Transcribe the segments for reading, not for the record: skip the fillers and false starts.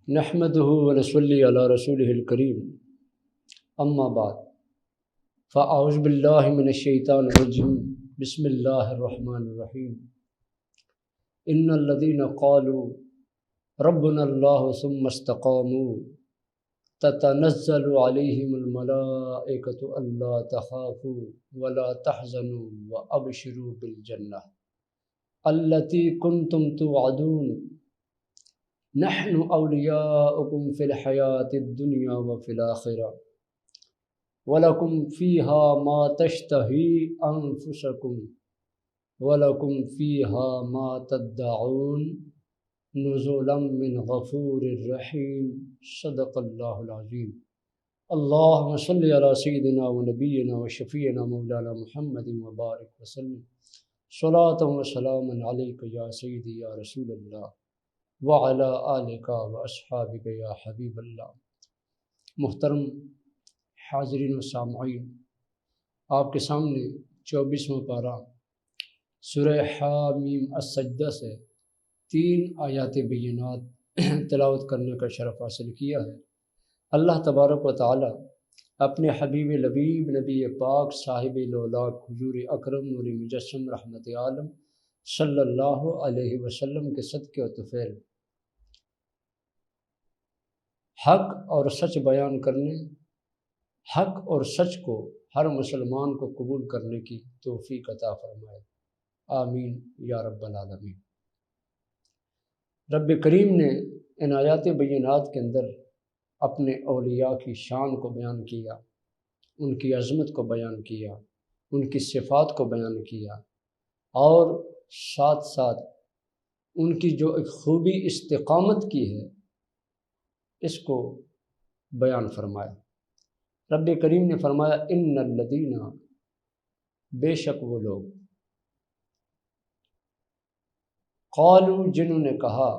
نحمده ونصلي على رسوله الكريم اما بعد فاعوذ بالله من الشيطان الرجيم بسم الله الرحمن الرحيم ان الذين قالوا ربنا الله ثم استقاموا تتنزل عليهم الملائكة ألا تخافوا ولا تحزنوا وأبشروا بالجنة التي كنتم توعدون نحن أولياؤكم في الحياة الدنيا وفي الآخرة ولكم فيها ما تشتهي أنفسكم ولكم فيها ما تدعون نزلا من غفور رحيم صدق الله العظيم اللهم صل على سيدنا ونبينا وشفينا مولانا محمد وبارك وسلم صلاة وسلاما عليك يا سيدي يا رسول الله وعلى آلك واصحابك یا حبیب اللہ۔ محترم حاضرین و سامعین، آپ کے سامنے 24واں پارہ سورہ حامیم السجدہ سے 3 آیات بینات تلاوت کرنے کا شرف حاصل کیا ہے۔ اللہ تبارک و تعالی اپنے حبیب لبیب نبی پاک صاحب لولاک حضور اکرم نور مجسم رحمت عالم صلی اللہ علیہ وسلم کے صدقے و طفیل حق اور سچ بیان کرنے، حق اور سچ کو ہر مسلمان کو قبول کرنے کی توفیق عطا فرمائے، آمین یا رب العالمین۔ رب کریم نے ان آیات بینات کے اندر اپنے اولیاء کی شان کو بیان کیا، ان کی عظمت کو بیان کیا، ان کی صفات کو بیان کیا، اور ساتھ ساتھ ان کی جو ایک خوبی استقامت کی ہے اس کو بیان فرمایا۔ رب کریم نے فرمایا ان الذین، بے شک وہ لوگ، قالوا جنہوں نے کہا،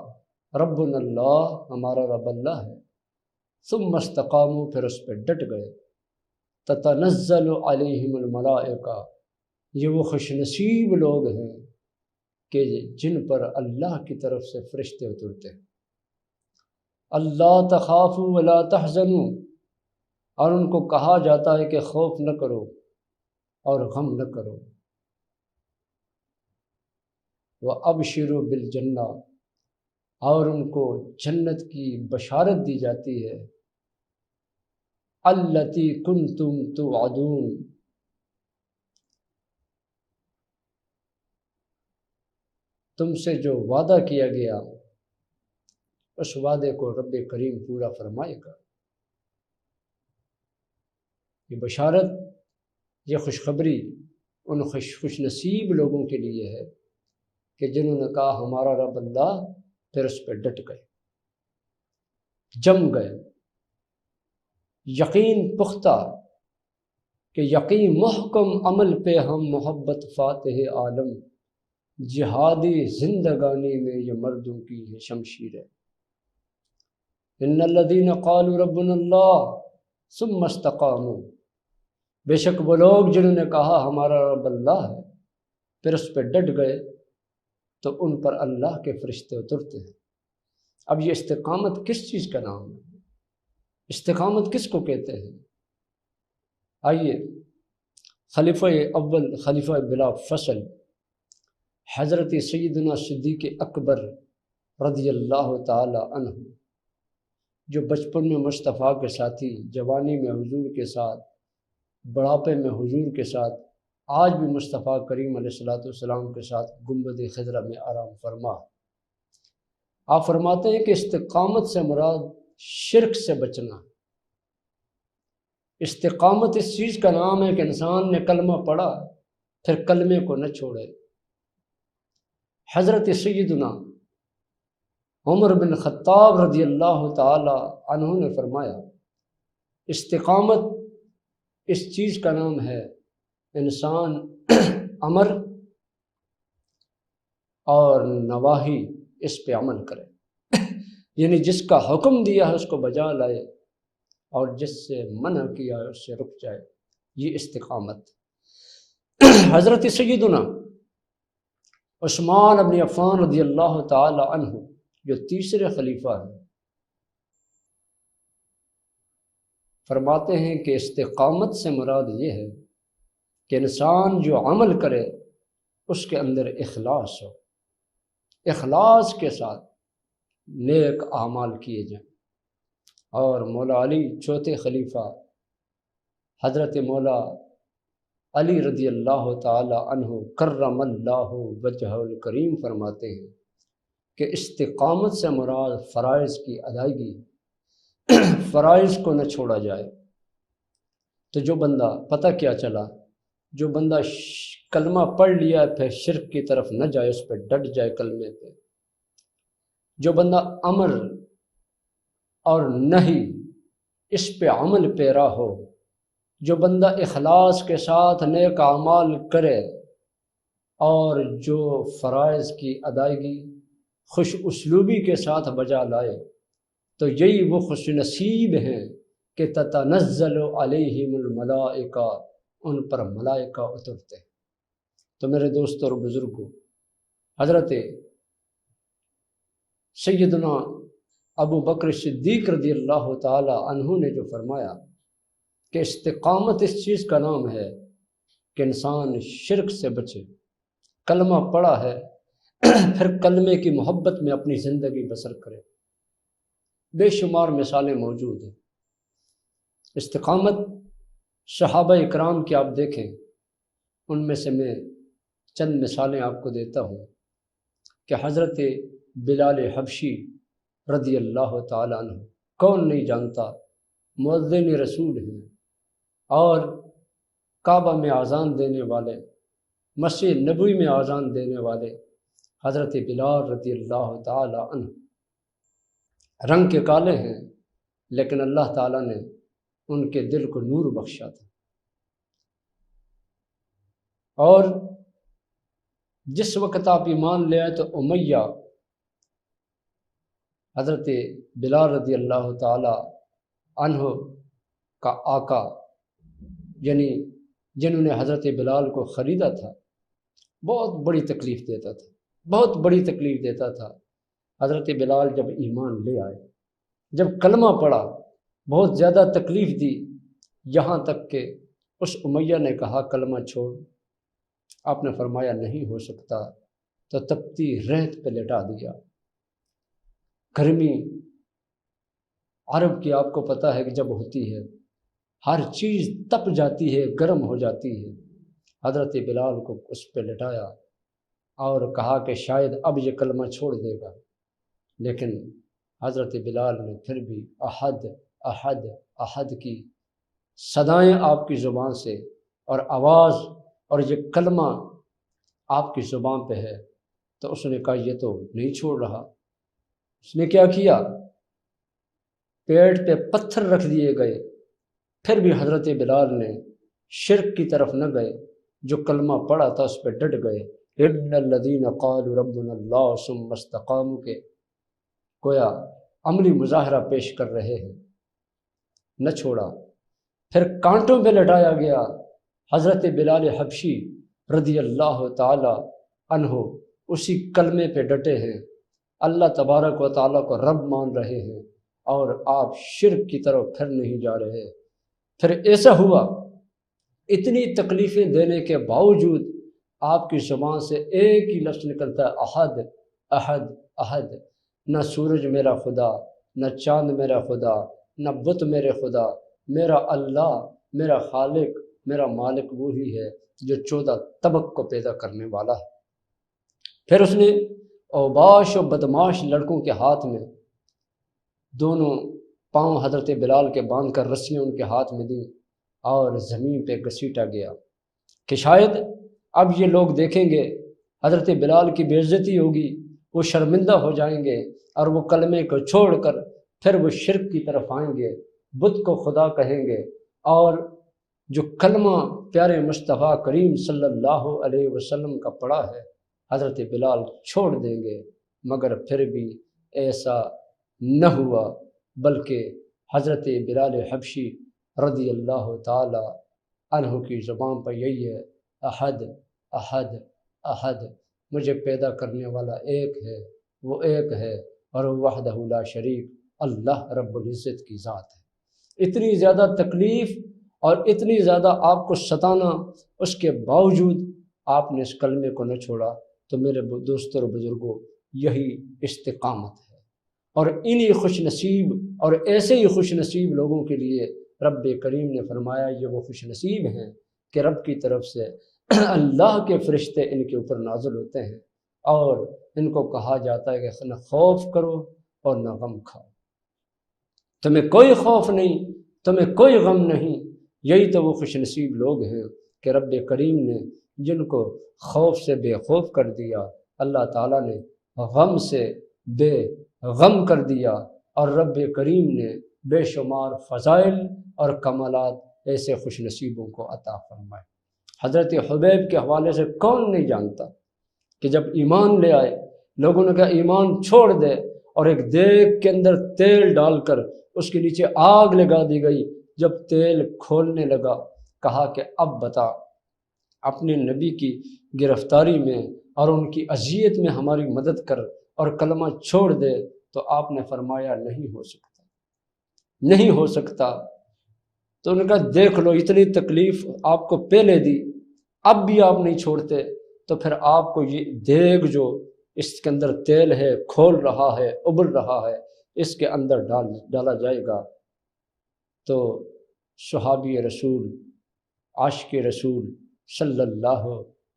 ربنا اللہ، ہمارا رب اللہ ہے، ثم استقاموا، پھر اس پہ ڈٹ گئے، تتنزل علیہم الملائکہ، یہ وہ خوش نصیب لوگ ہیں کہ جن پر اللہ کی طرف سے فرشتے اترتے ہیں۔ اللہ تخافوا ولا تحزنوا، اور ان کو کہا جاتا ہے کہ خوف نہ کرو اور غم نہ کرو۔ وَأَبْشِرُوا بِالْجَنَّةِ، اور ان کو جنت کی بشارت دی جاتی ہے، الَّتِي كُنْتُمْ تُوعَدُونَ، تم سے جو وعدہ کیا گیا اس وعدے کو رب کریم پورا فرمائے گا۔ یہ بشارت، یہ خوشخبری ان خوش نصیب لوگوں کے لیے ہے کہ جنہوں نے کہا ہمارا رب اللہ، پھر اس پہ ڈٹ گئے، جم گئے، یقین پختہ کہ یقین محکم عمل پہ ہم محبت فاتح عالم، جہادی زندگانی میں یہ مردوں کی ہے شمشیر ہے۔ ان الذین قالوا ربنا اللہ ثم استقاموا، بے شک وہ لوگ جنہوں نے کہا ہمارا رب اللہ ہے پھر اس پہ ڈٹ گئے تو ان پر اللہ کے فرشتے اترتے ہیں۔ اب یہ استقامت کس چیز کا نام ہے؟ استقامت کس کو کہتے ہیں؟ آئیے خلیفہ اول، خلیفہ بلا فصل حضرت سیدنا صدیق اکبر رضی اللہ تعالی عنہ، جو بچپن میں مصطفیٰ کے ساتھی، جوانی میں حضور کے ساتھ، بڑھاپے میں حضور کے ساتھ، آج بھی مصطفیٰ کریم علیہ السلام کے ساتھ گنبد خضرہ میں آرام فرما۔ آپ فرماتے ہیں کہ استقامت سے مراد شرک سے بچنا۔ استقامت اس چیز کا نام ہے کہ انسان نے کلمہ پڑھا پھر کلمے کو نہ چھوڑے۔ حضرت سیدنا عمر بن خطاب رضی اللہ تعالی عنہ نے فرمایا استقامت اس چیز کا نام ہے انسان امر اور نواہی اس پہ عمل کرے، یعنی جس کا حکم دیا ہے اس کو بجا لائے اور جس سے منع کیا ہے اس سے رک جائے، یہ استقامت۔ حضرت سیدنا عثمان بن عفان رضی اللہ تعالی عنہ جو تیسرے خلیفہ ہیں، فرماتے ہیں کہ استقامت سے مراد یہ ہے کہ انسان جو عمل کرے اس کے اندر اخلاص ہو، اخلاص کے ساتھ نیک اعمال کیے جائیں۔ اور مولا علی چوتھے خلیفہ حضرت مولا علی رضی اللہ تعالی عنہ کرم اللہ وجہ الکریم فرماتے ہیں کہ استقامت سے مراد فرائض کی ادائیگی، فرائض کو نہ چھوڑا جائے۔ تو جو بندہ، پتہ کیا چلا، جو بندہ کلمہ پڑھ لیا پھر شرک کی طرف نہ جائے، اس پہ ڈٹ جائے کلمے پہ، جو بندہ امر اور نہیں اس پہ عمل پیرا ہو، جو بندہ اخلاص کے ساتھ نیک اعمال کرے اور جو فرائض کی ادائیگی خوش اسلوبی کے ساتھ بجا لائے، تو یہی وہ خوش نصیب ہیں کہ تتنزل علیہم الملائکہ، ان پر ملائکہ اترتے ہیں۔ تو میرے دوستوں اور بزرگوں، حضرت سیدنا ابو بکر صدیق رضی اللہ تعالی عنہ نے جو فرمایا کہ استقامت اس چیز کا نام ہے کہ انسان شرک سے بچے، کلمہ پڑھا ہے پھر کلمے کی محبت میں اپنی زندگی بسر کرے۔ بے شمار مثالیں موجود ہیں استقامت۔ صحابہ اکرام کی آپ دیکھیں، ان میں سے میں چند مثالیں آپ کو دیتا ہوں کہ حضرت بلال حبشی رضی اللہ تعالیٰ عنہ، کون نہیں جانتا، مؤذن رسول ہیں اور کعبہ میں اذان دینے والے، مسجد نبوی میں اذان دینے والے حضرت بلال رضی اللہ تعالی عنہ، رنگ کے کالے ہیں لیکن اللہ تعالیٰ نے ان کے دل کو نور بخشا تھا۔ اور جس وقت آپ ایمان لے آئے تو امیہ حضرت بلال رضی اللہ تعالی عنہ کا آقا، یعنی جنہوں نے حضرت بلال کو خریدا تھا، بہت بڑی تکلیف دیتا تھا، بہت بڑی تکلیف دیتا تھا۔ حضرت بلال جب ایمان لے آئے، جب کلمہ پڑھا، بہت زیادہ تکلیف دی، یہاں تک کہ اس امیہ نے کہا کلمہ چھوڑ، آپ نے فرمایا نہیں ہو سکتا، تو تپتی ریت پہ لٹا دیا۔ گرمی عرب کی آپ کو پتہ ہے کہ جب ہوتی ہے ہر چیز تپ جاتی ہے، گرم ہو جاتی ہے۔ حضرت بلال کو اس پہ لٹایا اور کہا کہ شاید اب یہ کلمہ چھوڑ دے گا، لیکن حضرت بلال نے پھر بھی احد احد احد کی صدائیں آپ کی زبان سے اور آواز اور یہ کلمہ آپ کی زبان پہ ہے، تو اس نے کہا یہ تو نہیں چھوڑ رہا۔ اس نے کیا کیا؟ پیٹ پہ پتھر رکھ دیے گئے، پھر بھی حضرت بلال نے شرک کی طرف نہ گئے، جو کلمہ پڑھا تھا اس پہ ڈٹ گئے۔ ان الذین قالوا ربنا اللہ ثم استقاموا کے گویا عملی مظاہرہ پیش کر رہے ہیں، نہ چھوڑا۔ پھر کانٹوں پہ لٹایا گیا، حضرت بلال حبشی رضی اللہ تعالی عنہ اسی کلمے پہ ڈٹے ہیں، اللہ تبارک و تعالیٰ کو رب مان رہے ہیں، اور آپ شرک کی طرف پھر نہیں جا رہے۔ پھر ایسا ہوا، اتنی تکلیفیں دینے کے باوجود آپ کی زبان سے ایک ہی لفظ نکلتا ہے، احد احد احد۔ نہ سورج میرا خدا، نہ چاند میرا خدا، نہ بت میرے خدا، میرا اللہ، میرا خالق، میرا مالک وہی ہے جو 14 طبق کو پیدا کرنے والا ہے۔ پھر اس نے اوباش و بدماش لڑکوں کے ہاتھ میں دونوں پاؤں حضرت بلال کے باندھ کر رسیاں ان کے ہاتھ میں دیں اور زمین پہ گھسیٹا گیا کہ شاید اب یہ لوگ دیکھیں گے، حضرت بلال کی بے عزتی ہوگی، وہ شرمندہ ہو جائیں گے اور وہ کلمے کو چھوڑ کر پھر وہ شرک کی طرف آئیں گے، بت کو خدا کہیں گے، اور جو کلمہ پیارے مصطفیٰ کریم صلی اللہ علیہ وسلم کا پڑھا ہے حضرت بلال چھوڑ دیں گے۔ مگر پھر بھی ایسا نہ ہوا، بلکہ حضرت بلال حبشی رضی اللہ تعالی عنہ کی زبان پر یہی ہے، احد احد احد، مجھے پیدا کرنے والا ایک ہے، وہ ایک ہے اور وحدہ لا شریک، اللہ رب العزت کی ذات ہے۔ اتنی زیادہ تکلیف اور اتنی زیادہ آپ کو ستانا، اس کے باوجود آپ نے اس کلمے کو نہ چھوڑا۔ تو میرے دوستوں اور بزرگوں، یہی استقامت ہے۔ اور انہی خوش نصیب اور ایسے ہی خوش نصیب لوگوں کے لیے رب کریم نے فرمایا یہ وہ خوش نصیب ہیں کہ رب کی طرف سے اللہ کے فرشتے ان کے اوپر نازل ہوتے ہیں، اور ان کو کہا جاتا ہے کہ نہ خوف کرو اور نہ غم کھاؤ، تمہیں کوئی خوف نہیں، تمہیں کوئی غم نہیں۔ یہی تو وہ خوش نصیب لوگ ہیں کہ رب کریم نے جن کو خوف سے بے خوف کر دیا، اللہ تعالیٰ نے غم سے بے غم کر دیا، اور رب کریم نے بے شمار فضائل اور کمالات ایسے خوش نصیبوں کو عطا فرمائے۔ حضرت حبیب کے حوالے سے کون نہیں جانتا کہ جب ایمان لے آئے، لوگوں نے کہا ایمان چھوڑ دے، اور ایک دیگ کے اندر تیل ڈال کر اس کے نیچے آگ لگا دی گئی۔ جب تیل کھولنے لگا، کہا کہ اب بتا، اپنے نبی کی گرفتاری میں اور ان کی اذیت میں ہماری مدد کر اور کلمہ چھوڑ دے۔ تو آپ نے فرمایا نہیں ہو سکتا، نہیں ہو سکتا۔ تو انہوں نے کہا دیکھ لو، اتنی تکلیف آپ کو پہلے دی، اب بھی آپ نہیں چھوڑتے، تو پھر آپ کو یہ دیگ جو اس کے اندر تیل ہے، کھول رہا ہے، ابل رہا ہے، اس کے اندر ڈالا جائے گا۔ تو صحابی رسول، عاشق رسول صلی اللہ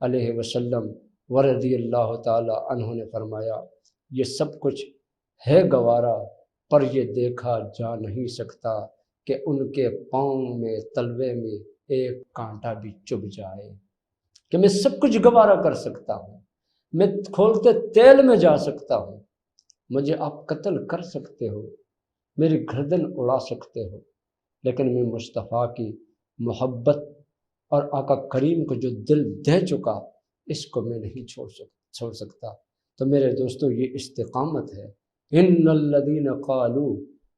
علیہ وسلم ورضی اللہ تعالی عنہ نے فرمایا یہ سب کچھ ہے گوارا، پر یہ دیکھا جا نہیں سکتا کہ ان کے پاؤں میں تلوے میں ایک کانٹا بھی چبھ جائے۔ کہ میں سب کچھ گوارا کر سکتا ہوں، میں کھولتے تیل میں جا سکتا ہوں، مجھے آپ قتل کر سکتے ہو، میری گردن اڑا سکتے ہو، لیکن میں مصطفیٰ کی محبت اور آقا کریم کو جو دل دے چکا، اس کو میں نہیں چھوڑ سکتا۔ تو میرے دوستو، یہ استقامت ہے۔ ان الذین قالوا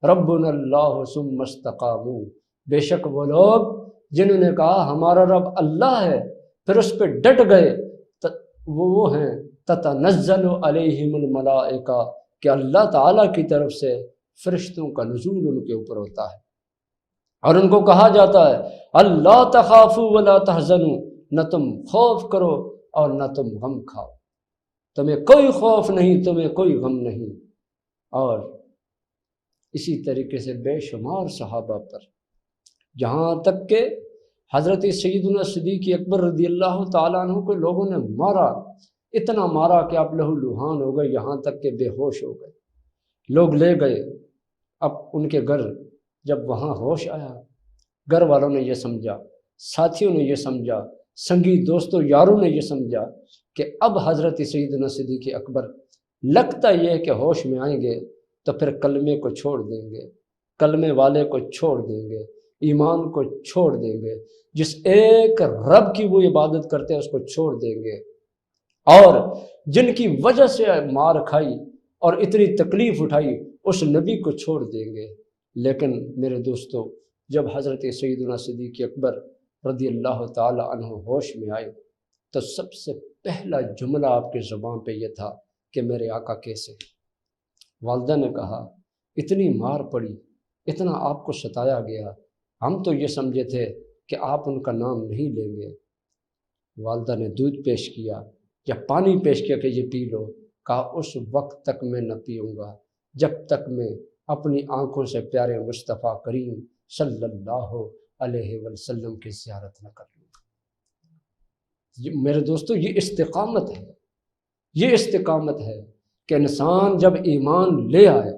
ربنا اللہ ثم استقاموا، بے شک وہ لوگ جنہوں نے کہا ہمارا رب اللہ ہے، پھر اس پہ ڈٹ گئے، وہ ہیں تتنزل علیہم الملائکہ، کہ اللہ تعالیٰ کی طرف سے فرشتوں کا نزول ان کے اوپر ہوتا ہے، اور ان کو کہا جاتا ہے اللہ تخافوا ولا تحزنوا، نہ تم خوف کرو اور نہ تم غم کھاؤ، تمہیں کوئی خوف نہیں، تمہیں کوئی غم نہیں۔ اور اسی طریقے سے بے شمار صحابہ پر، جہاں تک کہ حضرت سیدنا صدیق اکبر رضی اللہ تعالیٰ عنہ کو لوگوں نے مارا، اتنا مارا کہ آپ لہو لہان ہو گئے، یہاں تک کہ بے ہوش ہو گئے۔ لوگ لے گئے اب ان کے گھر، جب وہاں ہوش آیا، گھر والوں نے یہ سمجھا، ساتھیوں نے یہ سمجھا، سنگی دوستوں یاروں نے یہ سمجھا کہ اب حضرت سیدنا صدیق اکبر لگتا یہ کہ ہوش میں آئیں گے تو پھر کلمے کو چھوڑ دیں گے، کلمے والے کو چھوڑ دیں گے، ایمان کو چھوڑ دیں گے، جس ایک رب کی وہ عبادت کرتے ہیں اس کو چھوڑ دیں گے، اور جن کی وجہ سے مار کھائی اور اتنی تکلیف اٹھائی اس نبی کو چھوڑ دیں گے۔ لیکن میرے دوستو، جب حضرت سیدنا صدیق اکبر رضی اللہ تعالی عنہ ہوش میں آئے تو سب سے پہلا جملہ آپ کے زبان پہ یہ تھا کہ میرے آقا کیسے؟ والدہ نے کہا اتنی مار پڑی، اتنا آپ کو ستایا گیا، ہم تو یہ سمجھے تھے کہ آپ ان کا نام نہیں لیں گے۔ والدہ نے دودھ پیش کیا یا پانی پیش کیا کہ یہ پی لو، کہا اس وقت تک میں نہ پیوں گا جب تک میں اپنی آنکھوں سے پیارے مصطفیٰ کریم صلی اللہ علیہ وسلم کی زیارت نہ کر لوں۔ میرے دوستو، یہ استقامت ہے، یہ استقامت ہے کہ انسان جب ایمان لے آئے،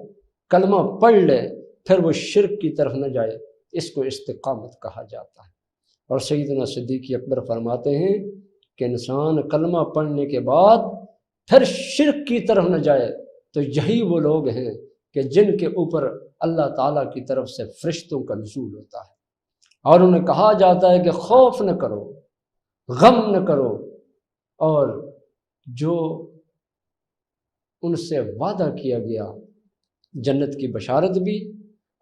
کلمہ پڑھ لے، پھر وہ شرک کی طرف نہ جائے، اس کو استقامت کہا جاتا ہے۔ اور سیدنا صدیق اکبر فرماتے ہیں کہ انسان کلمہ پڑھنے کے بعد پھر شرک کی طرف نہ جائے تو یہی وہ لوگ ہیں کہ جن کے اوپر اللہ تعالیٰ کی طرف سے فرشتوں کا نزول ہوتا ہے، اور انہیں کہا جاتا ہے کہ خوف نہ کرو، غم نہ کرو، اور جو ان سے وعدہ کیا گیا جنت کی بشارت بھی،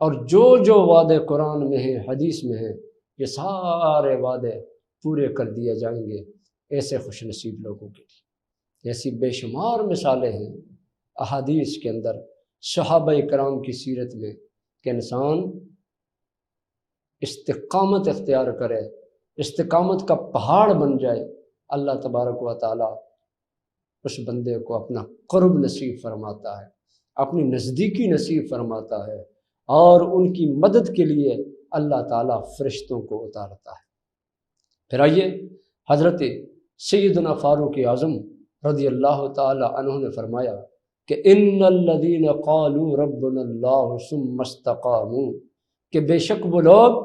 اور جو وعدے قرآن میں ہیں، حدیث میں ہیں، یہ سارے وعدے پورے کر دیے جائیں گے ایسے خوش نصیب لوگوں کے لیے۔ ایسی بے شمار مثالیں ہیں احادیث کے اندر، صحابہ کرام کی سیرت میں، کہ انسان استقامت اختیار کرے، استقامت کا پہاڑ بن جائے، اللہ تبارک و تعالیٰ اس بندے کو اپنا قرب نصیب فرماتا ہے، اپنی نزدیکی نصیب فرماتا ہے، اور ان کی مدد کے لیے اللہ تعالیٰ فرشتوں کو اتارتا ہے۔ پھر آئیے حضرت سیدنا فاروق اعظم رضی اللہ تعالی عنہ نے فرمایا کہ ان الذین قالوا ربنا اللہ ثم استقاموا، کہ بے شک وہ لوگ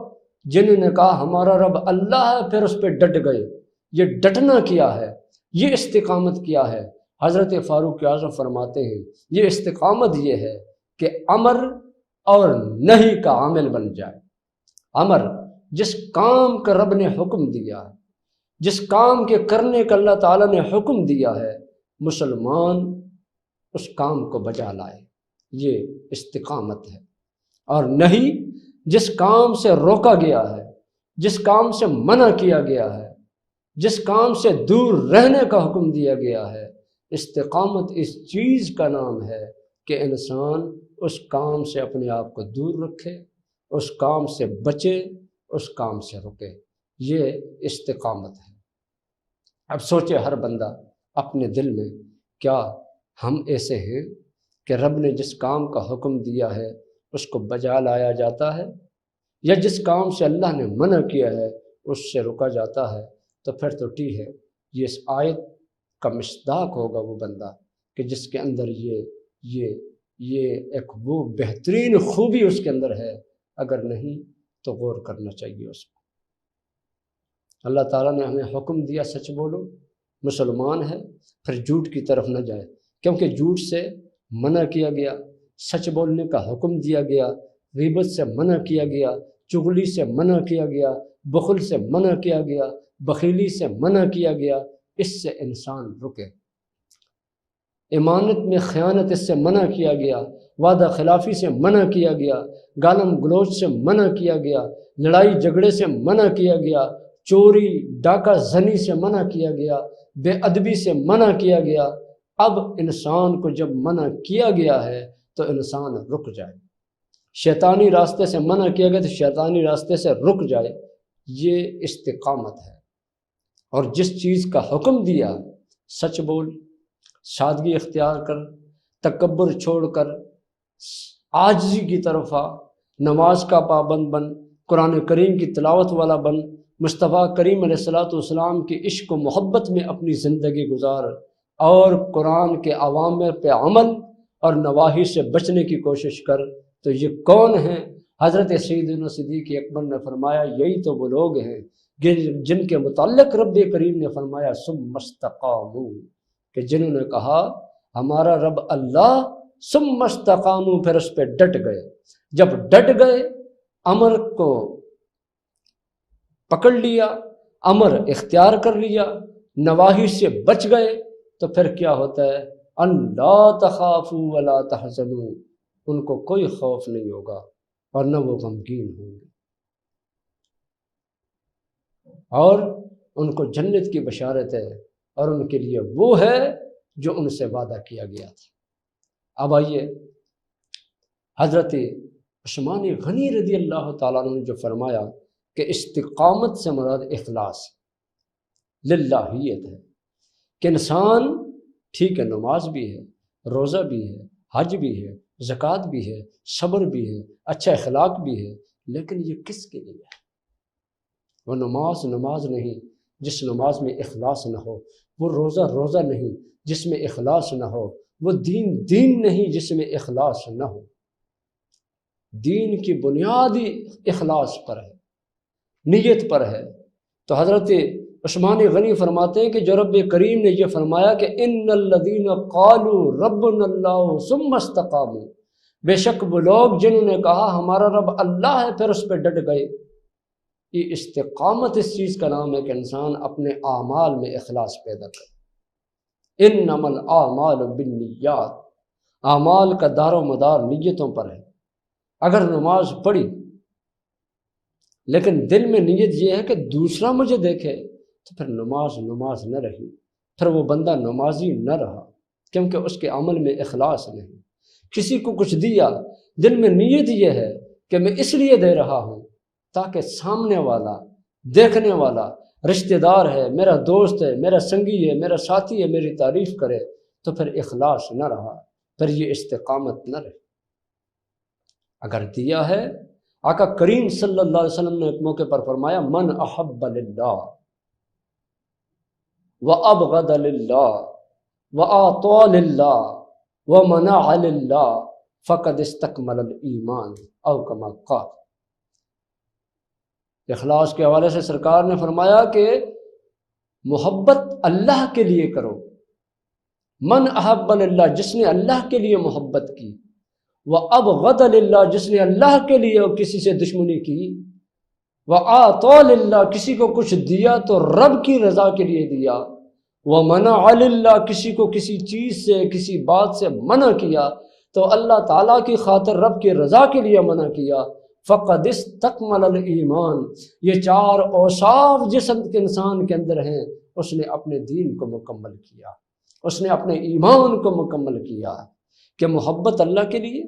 جنہوں نے کہا ہمارا رب اللہ ہے پھر اس پہ ڈٹ گئے، یہ ڈٹنا کیا ہے، یہ استقامت کیا ہے؟ حضرت فاروق اعظم فرماتے ہیں یہ استقامت یہ ہے کہ امر اور نہی کا عامل بن جائے۔ امر، جس کام کا رب نے حکم دیا ہے، جس کام کے کرنے کا اللہ تعالیٰ نے حکم دیا ہے، مسلمان اس کام کو بجا لائے، یہ استقامت ہے۔ اور نہیں، جس کام سے روکا گیا ہے، جس کام سے منع کیا گیا ہے، جس کام سے دور رہنے کا حکم دیا گیا ہے، استقامت اس چیز کا نام ہے کہ انسان اس کام سے اپنے آپ کو دور رکھے، اس کام سے بچے، اس کام سے رکے، یہ استقامت ہے۔ اب سوچے ہر بندہ اپنے دل میں، کیا ہم ایسے ہیں کہ رب نے جس کام کا حکم دیا ہے اس کو بجا لایا جاتا ہے، یا جس کام سے اللہ نے منع کیا ہے اس سے رکا جاتا ہے؟ تو پھر تو ٹھیک ہے، یہ اس آیت کا مصداق ہوگا وہ بندہ کہ جس کے اندر یہ ایک وہ بہترین خوبی اس کے اندر ہے۔ اگر نہیں تو غور کرنا چاہیے اس کو۔ اللہ تعالیٰ نے ہمیں حکم دیا سچ بولو، مسلمان ہے، پھر جھوٹ کی طرف نہ جائے، کیونکہ جھوٹ سے منع کیا گیا، سچ بولنے کا حکم دیا گیا، غیبت سے منع کیا گیا، چغلی سے منع کیا گیا، بخل سے منع کیا گیا، بخیلی سے منع کیا گیا، اس سے انسان رکے۔ امانت میں خیانت، اس سے منع کیا گیا، وعدہ خلافی سے منع کیا گیا، گالم گلوچ سے منع کیا گیا، لڑائی جھگڑے سے منع کیا گیا، چوری ڈاکہ زنی سے منع کیا گیا، بے ادبی سے منع کیا گیا۔ اب انسان کو جب منع کیا گیا ہے تو انسان رک جائے، شیطانی راستے سے منع کیا گیا تو شیطانی راستے سے رک جائے، یہ استقامت ہے۔ اور جس چیز کا حکم دیا، سچ بول، سادگی اختیار کر، تکبر چھوڑ کر عاجزی کی طرف آ، نماز کا پابند بن، قرآن کریم کی تلاوت والا بن، مصطفیٰ کریم علیہ الصلوۃ والسلام کی عشق و محبت میں اپنی زندگی گزار، اور قرآن کے اوامر پہ عمل اور نواہی سے بچنے کی کوشش کر۔ تو یہ کون ہیں؟ حضرت سیدنا صدیق اکبر نے فرمایا یہی تو وہ لوگ ہیں جن کے متعلق رب کریم نے فرمایا ثم استقاموا، کہ جنہوں نے کہا ہمارا رب اللہ، ثم استقاموا، پھر اس پہ ڈٹ گئے۔ جب ڈٹ گئے، امر کو پکڑ لیا، امر اختیار کر لیا، نواہی سے بچ گئے، تو پھر کیا ہوتا ہے؟ ان لا تخافوا ولا تحزنوا، ان کو کوئی خوف نہیں ہوگا اور نہ وہ غمگین ہوں گے، اور ان کو جنت کی بشارت ہے، اور ان کے لیے وہ ہے جو ان سے وعدہ کیا گیا تھا۔ اب آئیے حضرت عثمان غنی رضی اللہ تعالیٰ عنہ نے جو فرمایا کہ استقامت سے مراد اخلاص للہیت ہے، کہ انسان ٹھیک ہے، نماز بھی ہے، روزہ بھی ہے، حج بھی ہے، زکوٰۃ بھی ہے، صبر بھی ہے، اچھا اخلاق بھی ہے، لیکن یہ کس کے لیے ہے؟ وہ نماز نہیں جس نماز میں اخلاص نہ ہو، وہ روزہ نہیں جس میں اخلاص نہ ہو، وہ دین نہیں جس میں اخلاص نہ ہو۔ دین کی بنیادی اخلاص پر ہے، نیت پر ہے۔ تو حضرت عثمان غنی فرماتے ہیں کہ جو رب کریم نے یہ فرمایا کہ ان الذین قالوا ربنا اللہ ثم استقاموا، بے شک وہ لوگ جنہوں نے کہا ہمارا رب اللہ ہے پھر اس پہ ڈٹ گئے، یہ استقامت اس چیز کا نام ہے کہ انسان اپنے اعمال میں اخلاص پیدا کرے۔ انما الاعمال بالنیات، اعمال کا دار و مدار نیتوں پر ہے۔ اگر نماز پڑھی لیکن دل میں نیت یہ ہے کہ دوسرا مجھے دیکھے، تو پھر نماز نہ رہی، پھر وہ بندہ نمازی نہ رہا، کیونکہ اس کے عمل میں اخلاص نہیں۔ کسی کو کچھ دیا، دل میں نیت یہ ہے کہ میں اس لیے دے رہا ہوں تاکہ سامنے والا دیکھنے والا رشتہ دار ہے، میرا دوست ہے، میرا سنگی ہے، میرا ساتھی ہے، میری تعریف کرے تو پھر اخلاص نہ رہا، پھر یہ استقامت نہ رہی۔ اگر دیا ہے، آقا کریم صلی اللہ علیہ وسلم نے ایک موقع پر فرمایا من احب للہ وابغض للہ واعطى للہ ومنع للہ فقد استکمل الایمان او کما قال۔ اخلاص کے حوالے سے سرکار نے فرمایا کہ محبت اللہ کے لیے کرو، من احب للہ جس نے اللہ کے لیے محبت کی، وابغض للہ جس نے اللہ کے لیے کسی سے دشمنی کی، واعطى للہ کسی کو کچھ دیا تو رب کی رضا کے لیے دیا، ومنع للہ کسی کو کسی چیز سے کسی بات سے منع کیا تو اللہ تعالیٰ کی خاطر رب کی رضا کے لیے منع کیا، فقد استکمل الایمان۔ یہ چار اوصاف جس انسان کے اندر ہیں اس نے اپنے دین کو مکمل کیا، اس نے اپنے ایمان کو مکمل کیا کہ محبت اللہ کے لیے،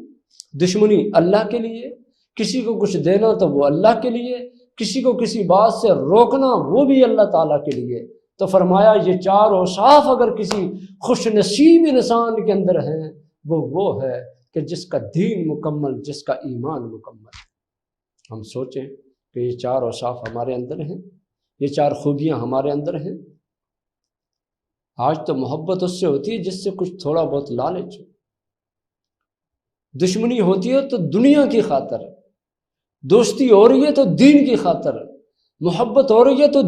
دشمنی اللہ کے لیے، کسی کو کچھ دینا تو وہ اللہ کے لیے، کسی کو کسی بات سے روکنا وہ بھی اللہ تعالیٰ کے لیے۔ تو فرمایا یہ چار اوصاف اگر کسی خوش نصیب انسان کے اندر ہیں وہ ہے کہ جس کا دین مکمل، جس کا ایمان مکمل۔ ہم سوچیں کہ یہ چار اوصاف ہمارے اندر ہیں، یہ چار خوبیاں ہمارے اندر ہیں۔ آج تو محبت اس سے ہوتی ہے جس سے کچھ تھوڑا بہت لالچ ہو، دشمنی ہوتی ہے تو دنیا کی خاطر، دوستی ہو رہی ہے تو دین کی خاطر، محبت ہو رہی ہے تو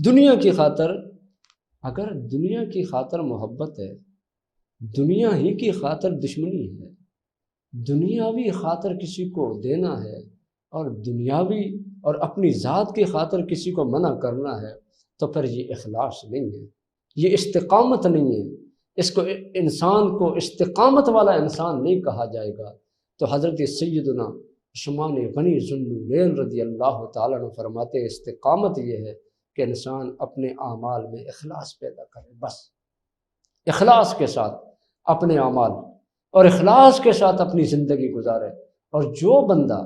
دنیا کی خاطر۔ اگر دنیا کی خاطر محبت ہے، دنیا ہی کی خاطر دشمنی ہے، دنیاوی خاطر کسی کو دینا ہے اور دنیاوی اور اپنی ذات کی خاطر کسی کو منع کرنا ہے تو پھر یہ اخلاص نہیں ہے، یہ استقامت نہیں ہے، اس کو انسان کو استقامت والا انسان نہیں کہا جائے گا۔ تو حضرت سیدنا عثمان غنی ذوالنورین رضی اللہ تعالیٰ عنہ فرماتے ہیں استقامت یہ ہے کہ انسان اپنے اعمال میں اخلاص پیدا کرے، بس اخلاص کے ساتھ اپنے اعمال اور اخلاص کے ساتھ اپنی زندگی گزارے۔ اور جو بندہ،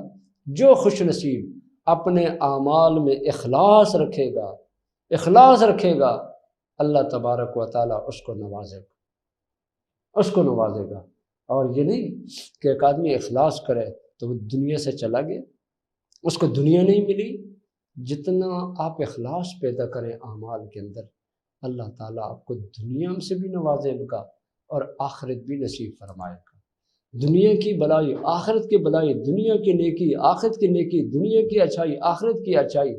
جو خوش نصیب اپنے اعمال میں اخلاص رکھے گا، اخلاص رکھے گا، اللہ تبارک و تعالیٰ اس کو نوازے گا، اس کو نوازے گا۔ اور یہ نہیں کہ ایک آدمی اخلاص کرے تو وہ دنیا سے چلا گیا، اس کو دنیا نہیں ملی۔ جتنا آپ اخلاص پیدا کریں اعمال کے اندر، اللہ تعالیٰ آپ کو دنیا سے بھی نوازے گا اور آخرت بھی نصیب فرمائے گا۔ دنیا کی بلائی، آخرت کی بلائی، دنیا کی نیکی، آخرت کی نیکی، دنیا کی اچھائی، آخرت کی اچھائی،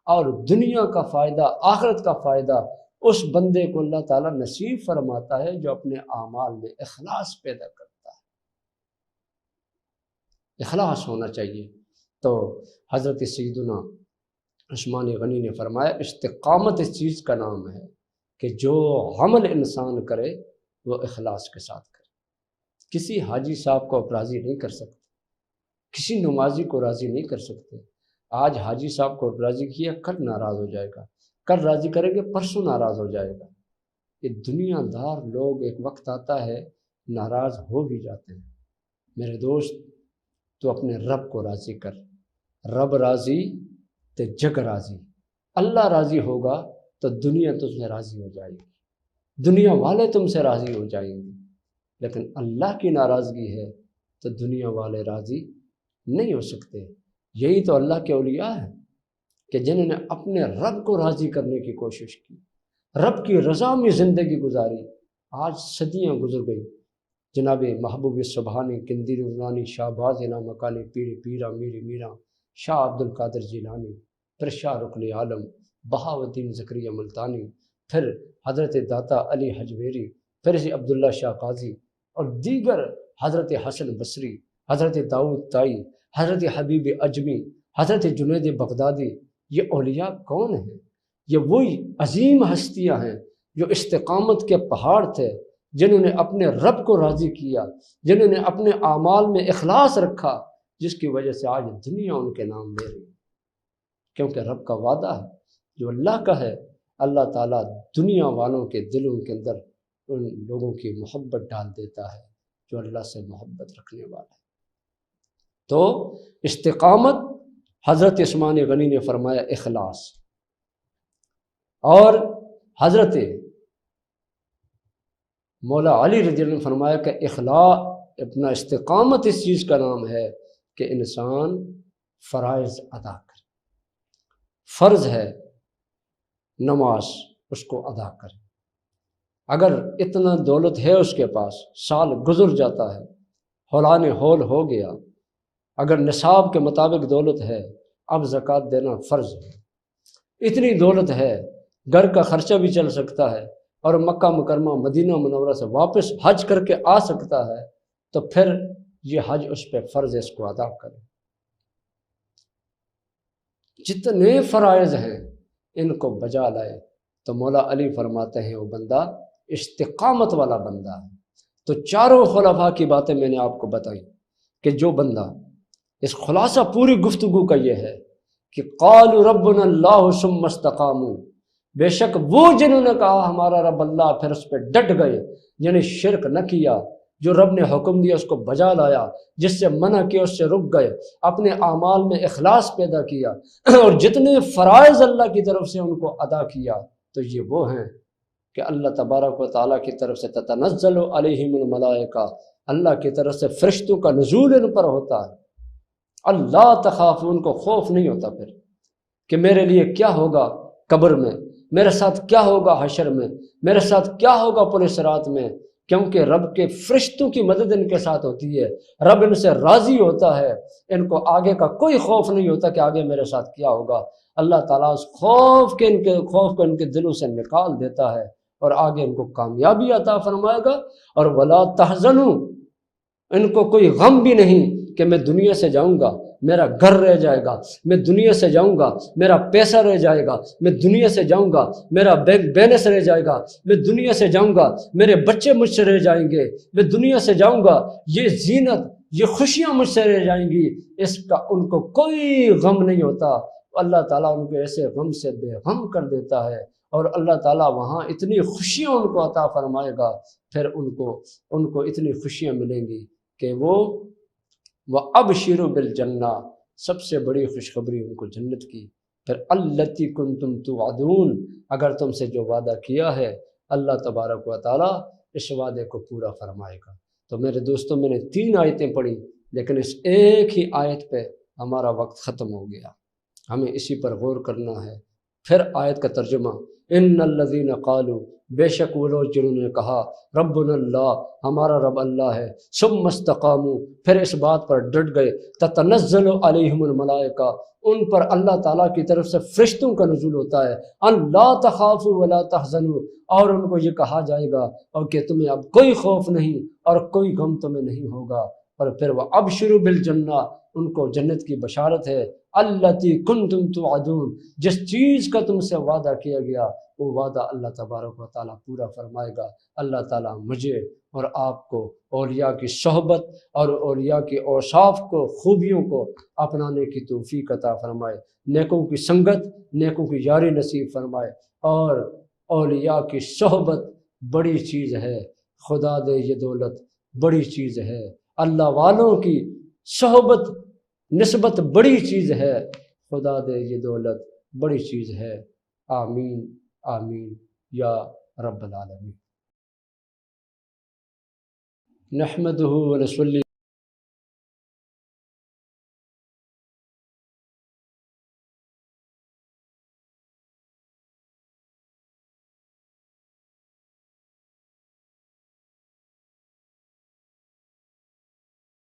اور دنیا کا فائدہ، آخرت کا فائدہ اس بندے کو اللہ تعالیٰ نصیب فرماتا ہے جو اپنے اعمال میں اخلاص پیدا کرتا ہے۔ اخلاص ہونا چاہیے۔ تو حضرت سیدنا عثمان غنی نے فرمایا استقامت اس چیز کا نام ہے کہ جو عمل انسان کرے وہ اخلاص کے ساتھ کرے۔ کسی حاجی صاحب کو آپ راضی نہیں کر سکتے، کسی نمازی کو راضی نہیں کر سکتے۔ آج حاجی صاحب کو راضی کیا، کل ناراض ہو جائے گا، کل راضی کریں گے پرسوں ناراض ہو جائے گا۔ یہ دنیا دار لوگ ایک وقت آتا ہے ناراض ہو بھی جاتے ہیں۔ میرے دوست، تو اپنے رب کو راضی کر، رب راضی تو جگ راضی۔ اللہ راضی ہوگا تو دنیا تم سے راضی ہو جائے گی، دنیا والے تم سے راضی ہو جائیں گے۔ لیکن اللہ کی ناراضگی ہے تو دنیا والے راضی نہیں ہو سکتے۔ یہی تو اللہ کے اولیاء ہیں کہ جنہوں نے اپنے رب کو راضی کرنے کی کوشش کی، رب کی رضا میں زندگی گزاری۔ آج صدیاں گزر گئی، جناب محبوب سبحانی، قندیل عرفانی، شہباز لامکانی، پیر پیرا میری میرا، شاہ عبد القادر جیلانی، پھر شاہ رکن عالم بہاؤالدین زکریا ملتانی، پھر حضرت داتا علی حجویری، پھر عبداللہ شاہ قاضی اور دیگر، حضرت حسن بصری، حضرت داؤد طائی، حضرت حبیب اجمی، حضرت جنید بغدادی۔ یہ اولیاء کون ہیں؟ یہ وہی عظیم ہستیاں ہیں جو استقامت کے پہاڑ تھے، جنہوں نے اپنے رب کو راضی کیا، جنہوں نے اپنے اعمال میں اخلاص رکھا، جس کی وجہ سے آج دنیا ان کے نام لے رہی ہے۔ کیونکہ رب کا وعدہ ہے، جو اللہ کا ہے، اللہ تعالیٰ دنیا والوں کے دلوں کے اندر ان لوگوں کی محبت ڈال دیتا ہے جو اللہ سے محبت رکھنے والا ہے۔ تو استقامت حضرت عثمان غنی نے فرمایا اخلاص، اور حضرت مولا علی رضی اللہ عنہ نے فرمایا کہ اخلاص اپنا استقامت اس چیز کا نام ہے کہ انسان فرائض ادا کرے، فرض ہے نماز اس کو ادا کرے۔ اگر اتنا دولت ہے اس کے پاس، سال گزر جاتا ہے، ہولان ہول ہو گیا، اگر نصاب کے مطابق دولت ہے، اب زکوٰۃ دینا فرض ہے، اتنی دولت ہے، گھر کا خرچہ بھی چل سکتا ہے اور مکہ مکرمہ مدینہ منورہ سے واپس حج کر کے آ سکتا ہے، تو پھر یہ حج اس پہ فرض ہے، اس کو ادا کرے۔ جتنے فرائض ہیں ان کو بجا لائے تو مولا علی فرماتے ہیں وہ بندہ استقامت والا بندہ ہے۔ تو چاروں خلفاء کی باتیں میں نے آپ کو بتائیں کہ جو بندہ، اس خلاصہ پوری گفتگو کا یہ ہے کہ قالوا ربنا اللہ ثم استقاموا، بے شک وہ جنہوں نے کہا ہمارا رب اللہ، پھر اس پہ ڈٹ گئے، یعنی شرک نہ کیا، جو رب نے حکم دیا اس کو بجا لایا، جس سے منع کیا اس سے رک گئے، اپنے اعمال میں اخلاص پیدا کیا، اور جتنے فرائض اللہ کی طرف سے ان کو ادا کیا، تو یہ وہ ہیں کہ اللہ تبارک و تعالیٰ کی طرف سے تتنزل علیہم الملائکہ، اللہ کی طرف سے فرشتوں کا نزول ان پر ہوتا ہے۔ اللہ تخاف، ان کو خوف نہیں ہوتا پھر کہ میرے لیے کیا ہوگا قبر میں، میرے ساتھ کیا ہوگا حشر میں، میرے ساتھ کیا ہوگا پولیس رات میں، کیونکہ رب کے فرشتوں کی مدد ان کے ساتھ ہوتی ہے، رب ان سے راضی ہوتا ہے، ان کو آگے کا کوئی خوف نہیں ہوتا کہ آگے میرے ساتھ کیا ہوگا۔ اللہ تعالیٰ اس خوف کو ان کے دلوں سے نکال دیتا ہے اور آگے ان کو کامیابی عطا فرمائے گا۔ اور ولا تحزنوا، ان کو کوئی غم بھی نہیں کہ میں دنیا سے جاؤں گا، میرا گھر رہ جائے گا، میں دنیا سے جاؤں گا، میرا پیسہ رہ جائے گا، میں دنیا سے جاؤں گا، میرا بینک بیلنس رہ جائے گا، میں دنیا سے جاؤں گا، میرے بچے مجھ سے رہ جائیں گے، میں دنیا سے جاؤں گا، یہ زینت، یہ خوشیاں مجھ سے رہ جائیں گی، اس کا ان کو کوئی غم نہیں ہوتا۔ اللہ تعالیٰ ان کو ایسے غم سے بے غم کر دیتا ہے، اور اللہ تعالیٰ وہاں اتنی خوشیاں ان کو عطا فرمائے گا، پھر ان کو اتنی خوشیاں ملیں گی کہ وَأَبْشِرُوا بِالْجَنَّةِ، سب سے بڑی خوشخبری ان کو جنت کی۔ پھر الَّتِي كُنْتُمْ تُوعَدُونَ، اگر تم سے جو وعدہ کیا ہے اللہ تبارک و تعالیٰ اس وعدے کو پورا فرمائے گا۔ تو میرے دوستوں، میں نے 3 آیتیں پڑھی، لیکن اس ایک ہی آیت پہ ہمارا وقت ختم ہو گیا، ہمیں اسی پر غور کرنا ہے۔ پھر آیت کا ترجمہ، ان الذین قالوا، بے شک وہ لوگ جنہوں نے کہا ربنا اللہ، ہمارا رب اللہ ہے، ثم استقاموا، پھر اس بات پر ڈٹ گئے، تتنزل علیہم الملائکہ، ان پر اللہ تعالیٰ کی طرف سے فرشتوں کا نزول ہوتا ہے، ان لا تخافوا ولا تحزنوا، اور ان کو یہ کہا جائے گا اور کہ تمہیں اب کوئی خوف نہیں اور کوئی غم تمہیں نہیں ہوگا۔ اور پھر وہ ابشروا بالجنہ، ان کو جنت کی بشارت ہے، التی کنتم توعدون، جس چیز کا تم سے وعدہ کیا گیا وہ وعدہ اللہ تبارک و تعالیٰ پورا فرمائے گا۔ اللہ تعالیٰ مجھے اور آپ کو اولیاء کی صحبت اور اولیاء کی اوصاف کو، خوبیوں کو اپنانے کی توفیق عطا فرمائے، نیکوں کی سنگت، نیکوں کی یاری نصیب فرمائے۔ اور اولیاء کی صحبت بڑی چیز ہے، خدا دے یہ دولت بڑی چیز ہے، اللہ والوں کی صحبت نسبت بڑی چیز ہے، خدا دے یہ دولت بڑی چیز ہے۔ آمین آمین یا رب العالمین۔ نحمدہ و نصلی